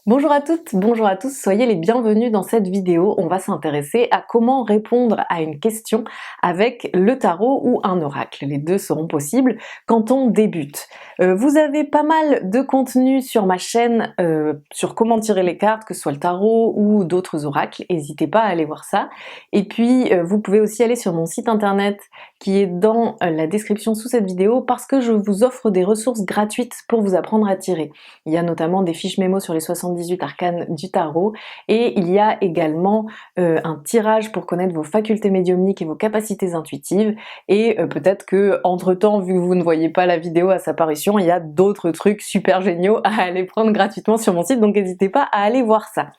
Bonjour à toutes, bonjour à tous, soyez les bienvenus dans cette vidéo. On va s'intéresser à comment répondre à une question avec le tarot ou un oracle. Les deux seront possibles quand on débute. Vous avez pas mal de contenu sur ma chaîne sur comment tirer les cartes, que ce soit le tarot ou d'autres oracles. N'hésitez pas à aller voir ça. Et puis vous pouvez aussi aller sur mon site internet qui est dans la description sous cette vidéo parce que je vous offre des ressources gratuites pour vous apprendre à tirer. Il y a notamment des fiches mémo sur les 78 arcanes du tarot et il y a également un tirage pour connaître vos facultés médiumniques et vos capacités intuitives et peut-être que entre temps, vu que vous ne voyez pas la vidéo à sa parution, il y a d'autres trucs super géniaux à aller prendre gratuitement sur mon site, donc n'hésitez pas à aller voir ça.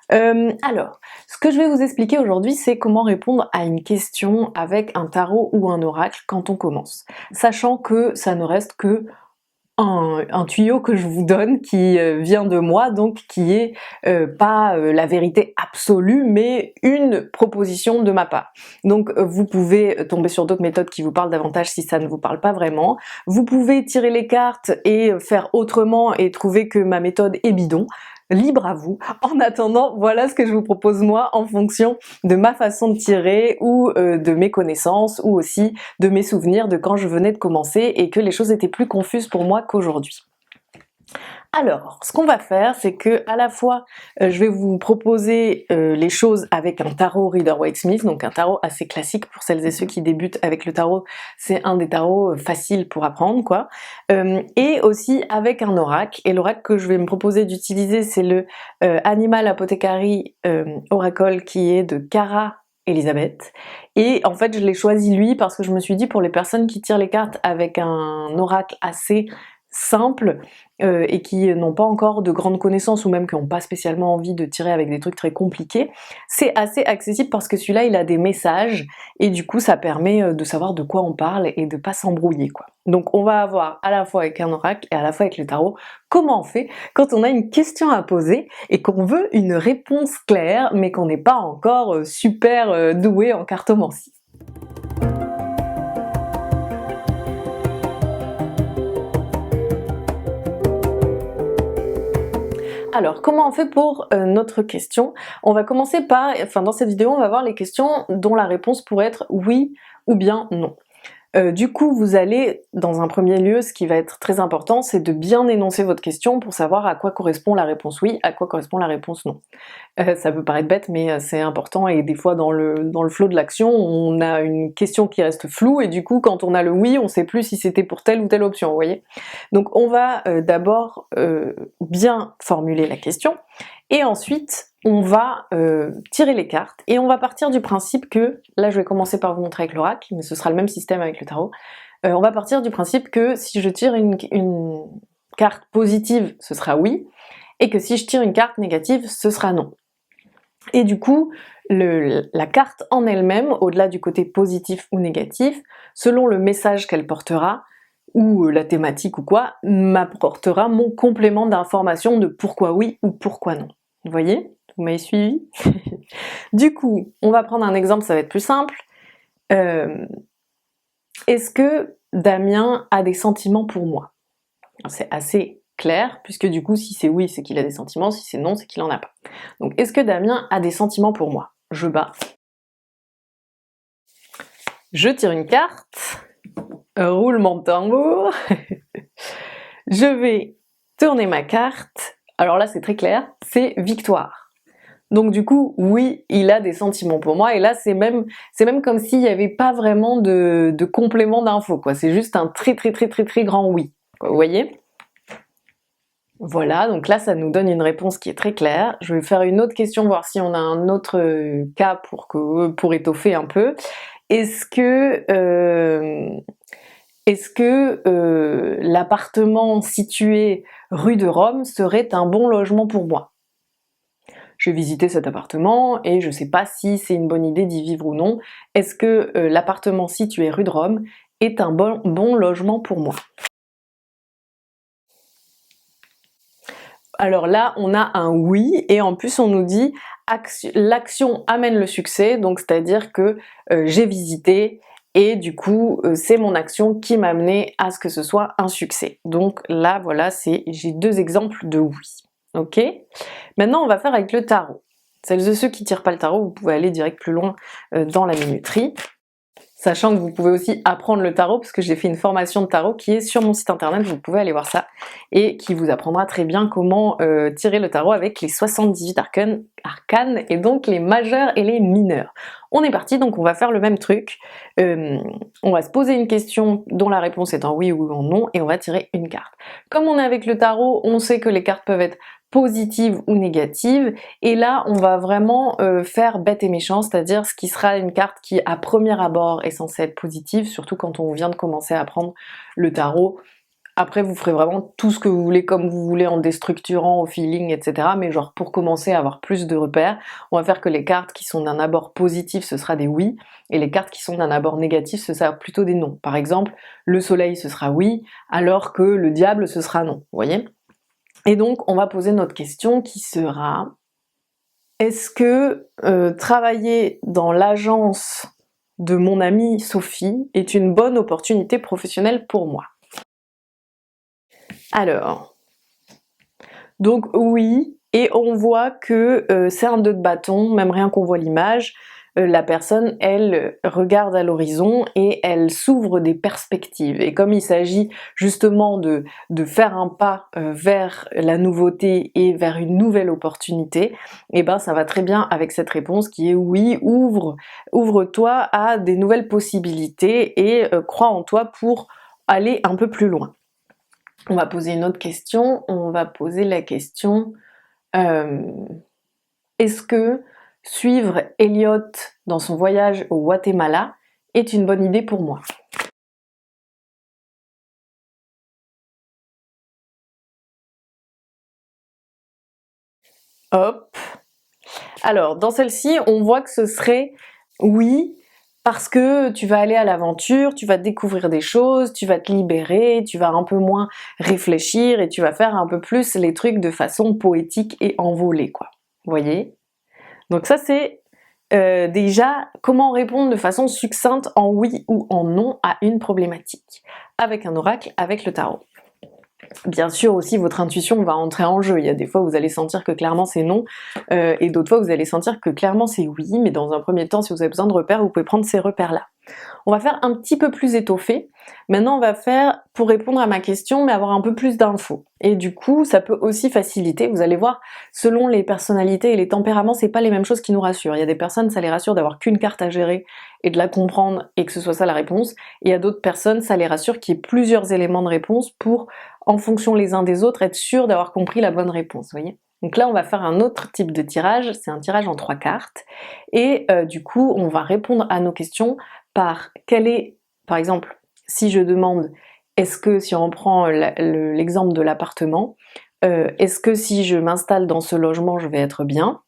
Alors, ce que je vais vous expliquer aujourd'hui, c'est comment répondre à une question avec un tarot ou un oracle quand on commence. Sachant que ça ne reste que un tuyau que je vous donne qui vient de moi, donc qui est pas la vérité absolue, mais une proposition de ma part. Donc vous pouvez tomber sur d'autres méthodes qui vous parlent davantage si ça ne vous parle pas vraiment. Vous pouvez tirer les cartes et faire autrement et trouver que ma méthode est bidon. Libre à vous. En attendant, voilà ce que je vous propose moi en fonction de ma façon de tirer ou de mes connaissances ou aussi de mes souvenirs de quand je venais de commencer et que les choses étaient plus confuses pour moi qu'aujourd'hui. Alors, ce qu'on va faire, c'est que à la fois, je vais vous proposer les choses avec un tarot Rider-Waite-Smith, donc un tarot assez classique pour celles et ceux qui débutent avec le tarot. C'est un des tarots faciles pour apprendre, quoi. Et aussi avec un oracle. Et l'oracle que je vais me proposer d'utiliser, c'est le Animal Apothecary Oracle qui est de Cara Elisabeth. Et en fait, je l'ai choisi lui parce que je me suis dit pour les personnes qui tirent les cartes avec un oracle assez simple et qui n'ont pas encore de grandes connaissances ou même qui n'ont pas spécialement envie de tirer avec des trucs très compliqués, c'est assez accessible parce que celui-là il a des messages et du coup ça permet de savoir de quoi on parle et de pas s'embrouiller quoi. Donc on va avoir à la fois avec un oracle et à la fois avec le tarot comment on fait quand on a une question à poser et qu'on veut une réponse claire mais qu'on n'est pas encore super doué en cartomancie. Alors, comment on fait pour notre question? On va commencer par, dans cette vidéo, on va voir les questions dont la réponse pourrait être oui ou bien non. Du coup, vous allez, dans un premier lieu, ce qui va être très important, c'est de bien énoncer votre question pour savoir à quoi correspond la réponse oui, à quoi correspond la réponse non. Ça peut paraître bête, mais c'est important et des fois dans le flow de l'action, on a une question qui reste floue et du coup, quand on a le oui, on sait plus si c'était pour telle ou telle option, vous voyez. Donc on va d'abord bien formuler la question et ensuite on va tirer les cartes et on va partir du principe que, là je vais commencer par vous montrer avec l'oracle, mais ce sera le même système avec le tarot, on va partir du principe que si je tire une carte positive, ce sera oui, et que si je tire une carte négative, ce sera non. Et du coup, la carte en elle-même, au-delà du côté positif ou négatif, selon le message qu'elle portera, ou la thématique ou quoi, m'apportera mon complément d'information de pourquoi oui ou pourquoi non. Vous voyez? Vous m'avez suivi? Du coup, on va prendre un exemple, ça va être plus simple. Est-ce que Damien a des sentiments pour moi? C'est assez clair, puisque du coup, si c'est oui, c'est qu'il a des sentiments, si c'est non, c'est qu'il en a pas. Donc, est-ce que Damien a des sentiments pour moi? Je bats. Je tire une carte. Roulement de tambour. Je vais tourner ma carte. Alors là, c'est très clair, c'est victoire. Donc du coup, oui, il a des sentiments pour moi, et là c'est même comme s'il n'y avait pas vraiment de complément d'infos, quoi. C'est juste un très grand oui, quoi, vous voyez? Voilà, donc là ça nous donne une réponse qui est très claire. Je vais faire une autre question, voir si on a un autre cas pour étoffer un peu. Est-ce que l'appartement situé rue de Rome serait un bon logement pour moi? J'ai visité cet appartement et je sais pas si c'est une bonne idée d'y vivre ou non. Est-ce que l'appartement situé rue de Rome est un bon logement pour moi? Alors là, on a un oui, et en plus on nous dit l'action amène le succès, donc c'est-à-dire que j'ai visité, et du coup c'est mon action qui m'a amené à ce que ce soit un succès. Donc là voilà, j'ai deux exemples de oui. Ok? Maintenant, on va faire avec le tarot. Celles et ceux qui tirent pas le tarot, vous pouvez aller direct plus loin dans la minuterie. Sachant que vous pouvez aussi apprendre le tarot, parce que j'ai fait une formation de tarot qui est sur mon site internet, vous pouvez aller voir ça, et qui vous apprendra très bien comment tirer le tarot avec les 78 arcanes, et donc les majeurs et les mineurs. On est parti, donc on va faire le même truc. On va se poser une question dont la réponse est en oui ou en non, et on va tirer une carte. Comme on est avec le tarot, on sait que les cartes peuvent être positive ou négative, et là on va vraiment faire bête et méchant, c'est-à-dire ce qui sera une carte qui à premier abord est censée être positive, surtout quand on vient de commencer à apprendre le tarot. Après vous ferez vraiment tout ce que vous voulez comme vous voulez en déstructurant, au feeling, etc. Mais genre pour commencer à avoir plus de repères, on va faire que les cartes qui sont d'un abord positif ce sera des oui, et les cartes qui sont d'un abord négatif ce sera plutôt des non. Par exemple, le soleil ce sera oui, alors que le diable ce sera non, vous voyez? Et donc on va poser notre question qui sera: est-ce que travailler dans l'agence de mon amie Sophie est une bonne opportunité professionnelle pour moi? Alors, donc oui, et on voit que c'est un 2 de bâton, même rien qu'on voit l'image, la personne, elle, regarde à l'horizon et elle s'ouvre des perspectives. Et comme il s'agit justement de faire un pas vers la nouveauté et vers une nouvelle opportunité, et ben ça va très bien avec cette réponse qui est oui, ouvre-toi à des nouvelles possibilités et crois en toi pour aller un peu plus loin. On va poser une autre question, on va poser la question est-ce que suivre Elliot dans son voyage au Guatemala est une bonne idée pour moi? Hop. Alors, dans celle-ci, on voit que ce serait oui, parce que tu vas aller à l'aventure, tu vas découvrir des choses, tu vas te libérer, tu vas un peu moins réfléchir et tu vas faire un peu plus les trucs de façon poétique et envolée, quoi. Vous voyez? Donc ça c'est déjà comment répondre de façon succincte en oui ou en non à une problématique, avec un oracle, avec le tarot. Bien sûr aussi votre intuition va entrer en jeu, il y a des fois où vous allez sentir que clairement c'est non, et d'autres fois vous allez sentir que clairement c'est oui, mais dans un premier temps si vous avez besoin de repères, vous pouvez prendre ces repères là. On va faire un petit peu plus étoffé. Maintenant on va faire pour répondre à ma question mais avoir un peu plus d'infos. Et du coup ça peut aussi faciliter, vous allez voir, selon les personnalités et les tempéraments, c'est pas les mêmes choses qui nous rassurent. Il y a des personnes ça les rassure d'avoir qu'une carte à gérer et de la comprendre et que ce soit ça la réponse, et il y a d'autres personnes ça les rassure qu'il y ait plusieurs éléments de réponse pour, en fonction les uns des autres, être sûr d'avoir compris la bonne réponse, vous voyez. Donc là on va faire un autre type de tirage, c'est un tirage en 3 cartes, et du coup on va répondre à nos questions par quel est, par exemple, si je demande, est-ce que, si on prend l'exemple de l'appartement, est-ce que si je m'installe dans ce logement, je vais être bien?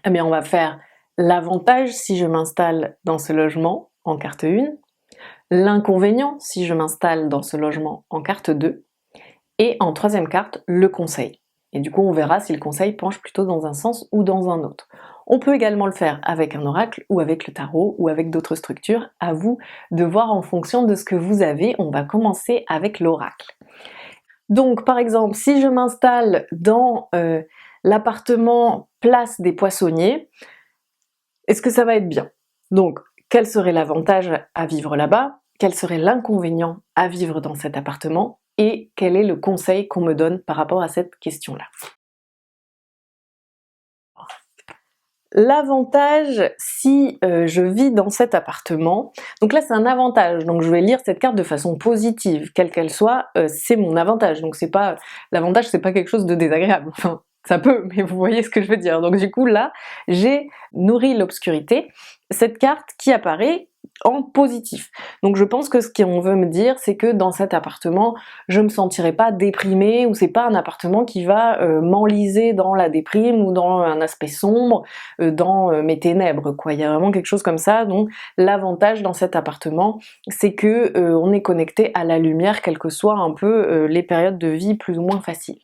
Eh bien, on va faire l'avantage si je m'installe dans ce logement en carte 1, l'inconvénient si je m'installe dans ce logement en carte 2, et en troisième carte, le conseil. Et du coup, on verra si le conseil penche plutôt dans un sens ou dans un autre. On peut également le faire avec un oracle ou avec le tarot ou avec d'autres structures, à vous de voir en fonction de ce que vous avez. On va commencer avec l'oracle. Donc par exemple, si je m'installe dans l'appartement place des Poissonniers, est-ce que ça va être bien? Donc quel serait l'avantage à vivre là-bas? Quel serait l'inconvénient à vivre dans cet appartement? Et quel est le conseil qu'on me donne par rapport à cette question-là? L'avantage si je vis dans cet appartement, donc là c'est un avantage, donc je vais lire cette carte de façon positive, quelle qu'elle soit, c'est mon avantage, donc c'est pas, l'avantage c'est pas quelque chose de désagréable, enfin ça peut, mais vous voyez ce que je veux dire. Donc du coup là, j'ai nourri l'obscurité, cette carte qui apparaît en positif. Donc je pense que ce qu'on veut me dire, c'est que dans cet appartement, je me sentirai pas déprimée, ou c'est pas un appartement qui va m'enliser dans la déprime ou dans un aspect sombre, dans mes ténèbres, quoi. Il y a vraiment quelque chose comme ça. Donc l'avantage dans cet appartement, c'est que on est connecté à la lumière, quelles que soient un peu les périodes de vie plus ou moins faciles.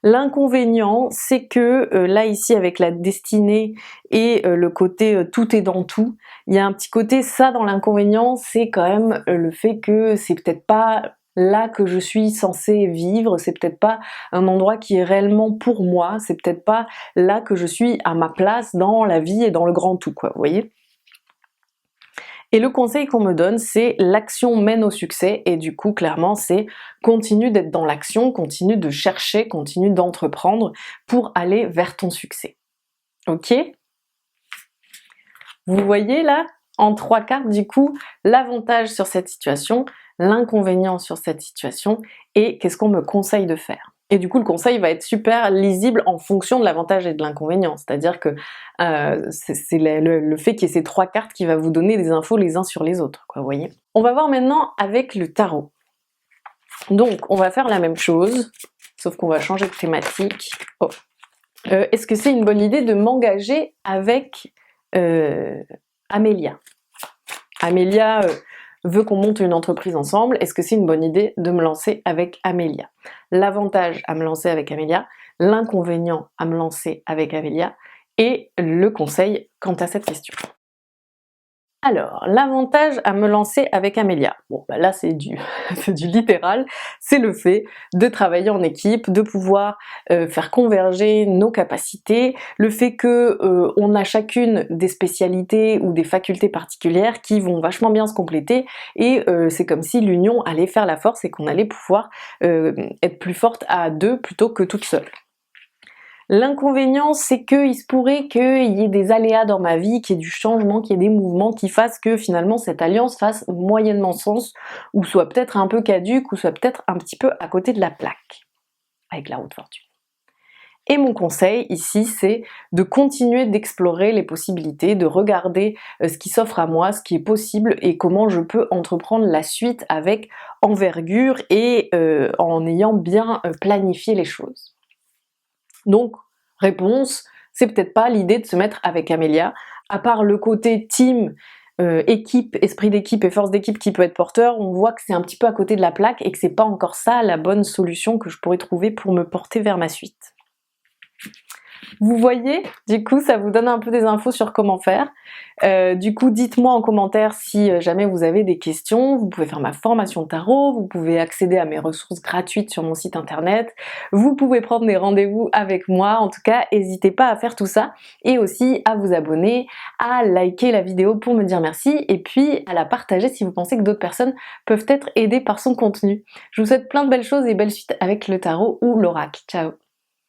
L'inconvénient, c'est que là ici avec la destinée et le côté tout est dans tout, il y a un petit côté, ça dans l'inconvénient, c'est quand même le fait que c'est peut-être pas là que je suis censée vivre, c'est peut-être pas un endroit qui est réellement pour moi, c'est peut-être pas là que je suis à ma place dans la vie et dans le grand tout, quoi, vous voyez? Et le conseil qu'on me donne, c'est l'action mène au succès, et du coup, clairement, c'est continue d'être dans l'action, continue de chercher, continue d'entreprendre pour aller vers ton succès. Ok? Vous voyez là, en 3 cartes, du coup, l'avantage sur cette situation, l'inconvénient sur cette situation, et qu'est-ce qu'on me conseille de faire. Et du coup, le conseil va être super lisible en fonction de l'avantage et de l'inconvénient. C'est-à-dire que c'est le fait qu'il y ait ces 3 cartes qui va vous donner des infos les uns sur les autres, quoi, vous voyez. On va voir maintenant avec le tarot. Donc, on va faire la même chose, sauf qu'on va changer de thématique. Oh. Est-ce que c'est une bonne idée de m'engager avec Amélia? Amélia veut qu'on monte une entreprise ensemble, est-ce que c'est une bonne idée de me lancer avec Amélia? L'avantage à me lancer avec Amélia, l'inconvénient à me lancer avec Amélia, et le conseil quant à cette question. Alors, l'avantage à me lancer avec Amélia, bon bah là c'est du littéral, c'est le fait de travailler en équipe, de pouvoir faire converger nos capacités, le fait que on a chacune des spécialités ou des facultés particulières qui vont vachement bien se compléter, et c'est comme si l'union allait faire la force et qu'on allait pouvoir être plus forte à deux plutôt que toute seule. L'inconvénient, c'est qu'il se pourrait qu'il y ait des aléas dans ma vie, qu'il y ait du changement, qu'il y ait des mouvements qui fassent que finalement cette alliance fasse moyennement sens, ou soit peut-être un peu caduque, ou soit peut-être un petit peu à côté de la plaque, avec la haute fortune. Et mon conseil ici, c'est de continuer d'explorer les possibilités, de regarder ce qui s'offre à moi, ce qui est possible, et comment je peux entreprendre la suite avec envergure et en ayant bien planifié les choses. Donc, réponse, c'est peut-être pas l'idée de se mettre avec Amélia, à part le côté team, équipe, esprit d'équipe et force d'équipe qui peut être porteur, on voit que c'est un petit peu à côté de la plaque et que c'est pas encore ça la bonne solution que je pourrais trouver pour me porter vers ma suite. Vous voyez, du coup, ça vous donne un peu des infos sur comment faire. Du coup, dites-moi en commentaire si jamais vous avez des questions. Vous pouvez faire ma formation tarot, vous pouvez accéder à mes ressources gratuites sur mon site internet, vous pouvez prendre des rendez-vous avec moi. En tout cas, n'hésitez pas à faire tout ça, et aussi à vous abonner, à liker la vidéo pour me dire merci, et puis à la partager si vous pensez que d'autres personnes peuvent être aidées par son contenu. Je vous souhaite plein de belles choses et belle suite avec le tarot ou l'oracle. Ciao!